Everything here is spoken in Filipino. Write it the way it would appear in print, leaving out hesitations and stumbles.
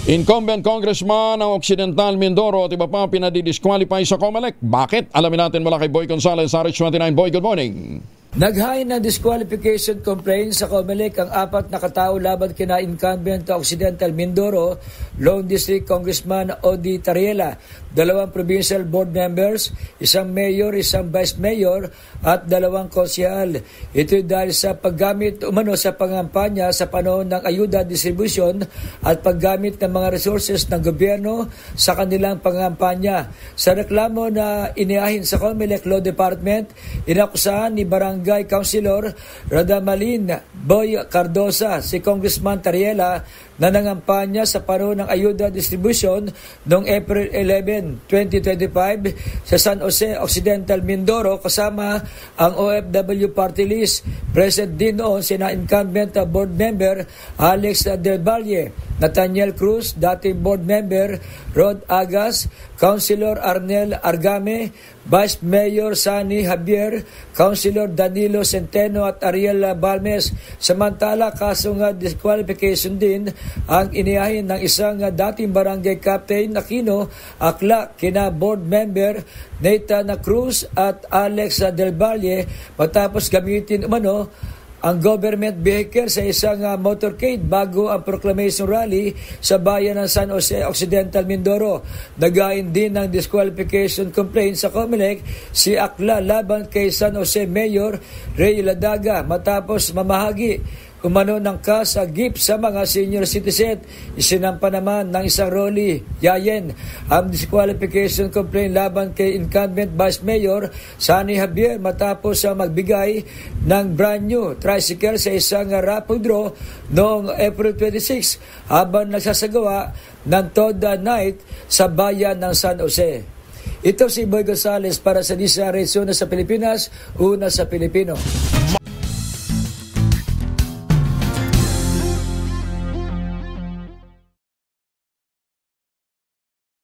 Incumbent Congressman ng Occidental Mindoro at iba pa pinadidisqualify sa COMELEC. Bakit? Alamin natin mula kay Boy Gonzales, RH29. Boy, good morning. Naghain ng disqualification complaint sa COMELEC ang apat na katao laban kina incumbent Occidental Mindoro, Lone District Congressman Odi Tariela, 2 provincial board members, 1 mayor, 1 vice mayor at 2 konsyehal. Ito dahil sa paggamit umano sa pangampanya sa panahon ng ayuda distribution at paggamit ng mga resources ng gobyerno sa kanilang pangampanya. Sa reklamo na iniahin sa COMELEC Law Department, inakusahan ni Barangay Councilor Radamalin Boy Cardosa si Congressman Tariela na nangampanya sa panahon ng ayuda distribution noong April 11, 2025 sa San Jose Occidental Mindoro kasama ang OFW Party List. Present din noon sina incumbent board member Alex Del Valle, Nathaniel Cruz, dating board member Rod Agas, Councilor Arnel Argame, Vice Mayor Sani Javier, Councilor Danilo Centeno at Ariel Balmes. Samantala, kasong disqualification din ang inihahin ng isang dating barangay captain Aquino Akla kina board member Nathan Cruz at Alex Del Valle matapos gamitin umano ang government vehicle sa isang motorcade bago ang proclamation rally sa bayan ng San Jose Occidental Mindoro. Nagain din ng disqualification complaint sa COMELEC si Akla laban kay San Jose Mayor Ray Ladaga matapos mamahagi umano ng kasagip sa mga senior citizen. Isinampa naman ng isang Rolly Yayen ang disqualification complaint laban kay incumbent Vice Mayor Sani Javier matapos magbigay ng brand new tricycle sa isang raffle draw noong April 26 habang nagsasagawa ng Toda Night sa bayan ng San Jose. Ito si Boy Gonzales para sa DZRH, una sa Pilipinas, una sa Pilipino.